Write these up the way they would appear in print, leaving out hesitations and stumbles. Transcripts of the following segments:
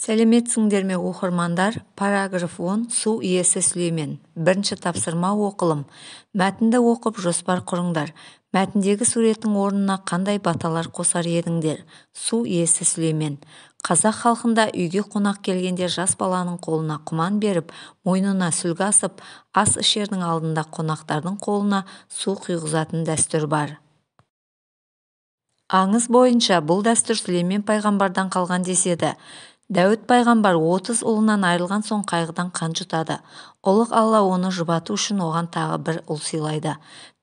Сәлеметсіңдер ме оқырмандар? Параграф 10 Су иесі Сүлеймен. Бірінші тапсырма оқылым. Мәтінді оқып жоспар құрыңдар. Мәтіндегі суреттің орнына қандай баталар қосар едіңдер? Су иесі Сүлеймен. Қазақ халқында үйге қонақ келгенде жас баланың қолына құман беріп, мойнына сүлгі асып, ас ішердің алдында қонақтардың қолына су құйғызатын дәстүр бар. Аңыз бойынша бұл дәстүр Сүлеймен пайғамбардан қалған деседі. Дәуіт пайғамбар 30 ұлынан айырылған соң қайғыдан қан жұтады. Ұлық Алла оны жұбату үшін оған тағы бір ұл сыйлайды.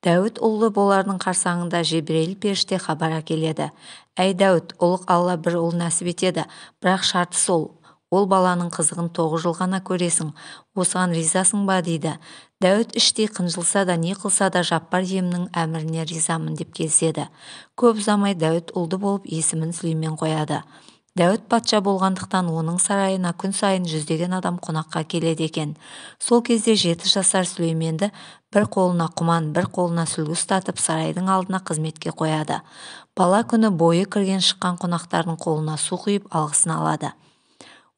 Дәуіт ұлы болардың қарсаңында Жебірейіл періште хабар әкеледі. Әй Дәуіт, ұлық Алла бір ұл нәсіп етеді, бірақ шарты сол. Ол баланың қызығын 9 жыл ғана көресің. Осыған ризасың ба дейді. Дәуіт іштей қынжылса да, не қылса да Жаппар иемнің әміріне ризамын деп келіседі. Көп ұзамай Дәуіт ұлды болып есімін Сүлеймен қояды. Дәуіт патша болғандықтан оның сарайына күн сайын жүздеген адам қонаққа келеді екен. Сол кезде 7 жасар Сүлейменді бір қолына құман, бір қолына сүлгі ұстатып сарайдың алдына қызметке қояды. Бала күні бойы кірген шыққан қонақтардың қолына су құйып алғысын алады.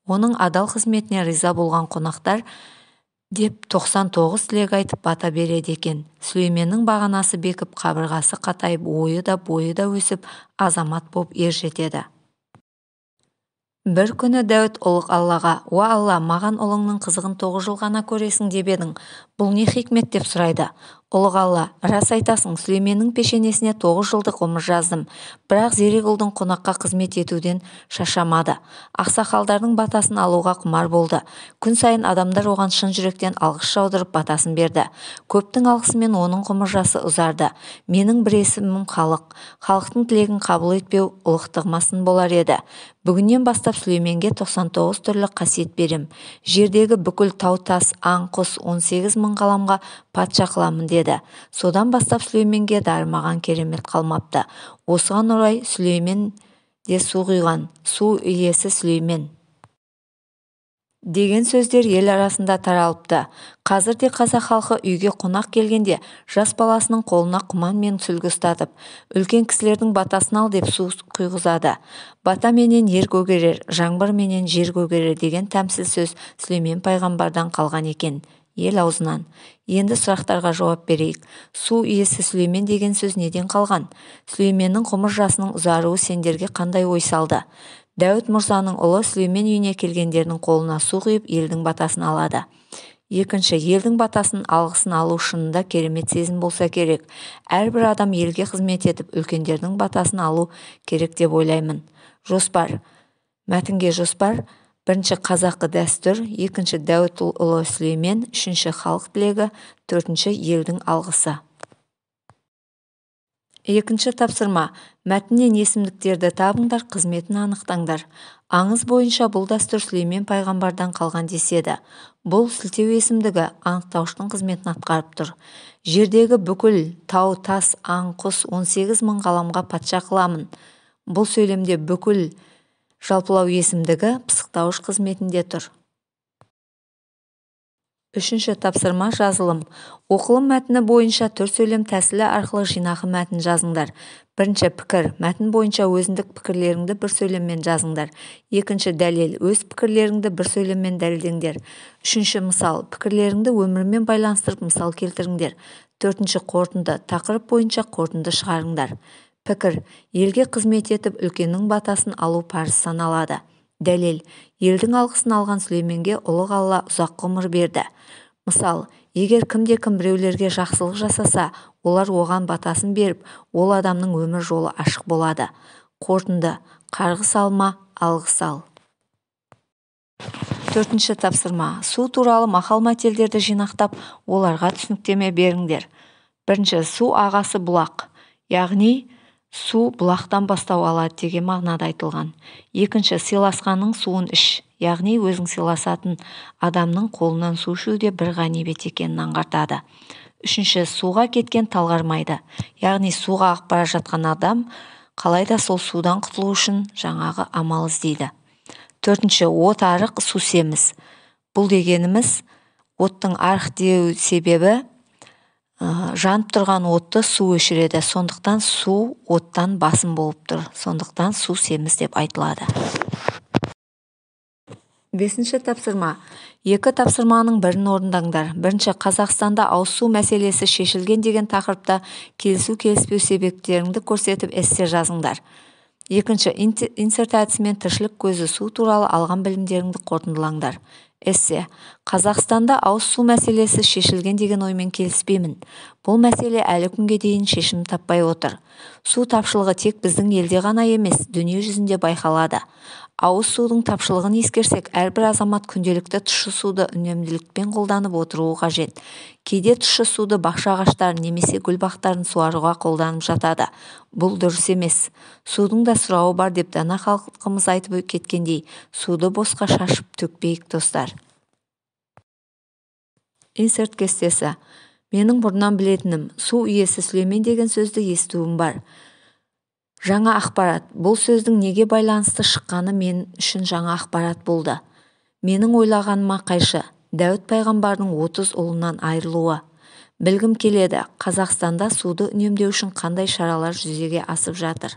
Оның адал қызметіне риза болған қонақтар деп 99 тілек айтып бата береді екен. Сүлейменнің бағанасы бекіп, қабырғасы қатайып, бойы да өсіп, азамат боп ер жетеді. Бір күні Дәуіт ұлық Аллаға: «Уа Алла, маған ұлыңның қызығын 9 жыл ғана көресің деп едің. Бұл не хикмет?» деп сұрайды. Ұлық Алла: «Рас айтасың, Сүлейменнің пешенесіне 9 жылдық ғұмыр жаздым. Бірақ зерек ұлдың қонаққа қызмет етуден шаршамады. Ақсақалдардың батасын алуға құмар болды. Күн сайын адамдар оған шын жүректен алғыс жаудырып батасын берді. Көптің алғысымен оның ғұмыр жасы ұзарды. Менің бір есімім халық. Халықтың тілегін қабыл етпеу ұлықтығыма сын болар еді. Бүгіннен бастап Сүлейменге 99 түрлі қасиет берем. Жердегі бүкіл тау-тас, аң-құс 18 мың ғаламға патша қыламын» деді. Содан бастап Сүлейменге дарымаған керемет қалмапты. Осыған орай Сүлеймен де су құйған, су иесі Сүлеймен деген сөздер ел арасында таралыпты. Қазірде қазақ халқы үйге қонақ келгенде жас баласының қолына құман мен сүлгі ұстатып, үлкен кісілердің батасын ал деп су құйғызады. Бата менен ер көгерер, жаңбыр менен жер көгерер деген тәмсіл сөз Сүлеймен пайғамбардан қалған екен, ел аузынан. Енді сұрақтарға жауап берейік. Су иесі Сүлеймен деген сөз неден қалған? Сүлейменнің ғұмыр жасының ұзаруы сендерге қандай ой салды? Дәуіт мұрзаның ұлы Сүлеймен үйіне келгендердің қолына су құйып, елдің батасын алады. Екінші, елдің батасын, алғысын алу шынында керемет сезім болса керек. Әрбір адам елге қызмет етіп, үлкендердің батасын алу керек деп ойлаймын. Жоспар. Мәтінге жоспар. Бірінші, қазақы дәстүр. Екінші, Дәуіт ұлы Сүлеймен. Үшінші, халық тілегі. Төртінші, елдің алғысы. Екінші тапсырма. Мәтіннен есімдіктерді табыңдар, қызметін анықтаңдар. Аңыз бойынша бұл дәстүр Сүлеймен пайғамбардан қалған деседі. Бұл сілтеу есімдігі анықтауыштың қызметін атқарып тұр. Жердегі бүкіл тау, тас, аң, құс 18 мың ғаламға патша қыламын. Бұл сөйлемде бүкіл жалпылау есімдігі пысықтауыш қызметінде тұр. Үшінші тапсырма жазылым. Оқылым мәтіні бойынша түр сөйлем тәсілі арқылы жинақы мәтін жазыңдар. Бірінші, пікір. Мәтін бойынша өзіндік пікірлеріңді бір сөйлеммен жазыңдар. Екінші, дәлел. Өз пікірлеріңді бір сөйлеммен дәлелдеңдер. Үшінші, мысал. Пікірлеріңді өмірмен байланыстырып мысал келтіріңдер. Төртінші, қорытынды. Тақырып бойынша қорытынды шығарыңдар. Пікір. Елге қызмет етіп, үлкеннің батасын алу парыз саналады. Дәлел. Елдің алғысын алған Сүлейменге ұлық Алла ұзақ ғұмыр берді. Мысал, егер кімде-кім біреулерге жақсылық жасаса, олар оған батасын беріп, ол адамның өмір жолы ашық болады. Қорытынды. Қарғыс алма, алғыс ал. Төртінші тапсырма. Су туралы мақал-мәтелдерді жинақтап, оларға түсініктеме беріңдер. Бірінші, су ағасы бұлақ, яғни су бұлақтан бастау алады деген мағынада айтылған. Екінші, сыйласқанның суын іш, яғни өзің сыйласатын адамның қолынан су ішу де бір ғанибет екенін аңғартады. Үшінші, суға кеткен талғармайды, яғни суға ағып бара жатқан адам қалайда сол судан құтылу үшін жаңағы амал іздейді. Төртінші, от арық, су семіз. Бұл дегеніміз оттың арық деу себебі жанып тұрған отты су өшіреді. Сондықтан су оттан басым болып тұр. Сондықтан су семіз деп айтылады. Бесінші тапсырма. Екі тапсырманың бірін орындаңдар. Бірінші, Қазақстанда ауыз су мәселесі шешілген деген тақырыпта келісу-келіспеу себептеріңді көрсетіп эссе жазыңдар. Екінші, инсерт әдісімен тіршілік көзі су туралы алған білімдеріңді қорытындылаңдар. Эссе. Қазақстанда ауыз су мәселесі шешілген деген оймен келіспеймін. Бұл мәселе әлі күнге дейін шешім таппай отыр. Су тапшылығы тек біздің елде ғана емес, дүние жүзінде байқалады. Ауыз судың тапшылығын ескерсек, әрбір азамат күнделікті тұщы суды үнемділікпен қолданып отыруы қажет. Кейде тұщы суды бақша ағаштарын немесе гүл бақтарын суаруға қолданып жатады. Бұл дұрыс емес. Судың да сұрауы бар деп дана халқымыз айтып кеткендей, суды босқа шашып төкпейік достар. Инсерт кестесі. Менің бұрыннан білетінім, су иесі Сүлеймен деген сөзді естуім бар. Жаңа ақпарат. Бұл сөздің неге байланысты шыққаны мен үшін жаңа ақпарат болды. Менің ойлағаныма қайшы. Дәуіт пайғамбардың 30 ұлынан айырылуы. Білгім келеді, Қазақстанда суды үнемдеу үшін қандай шаралар жүзеге асып жатыр?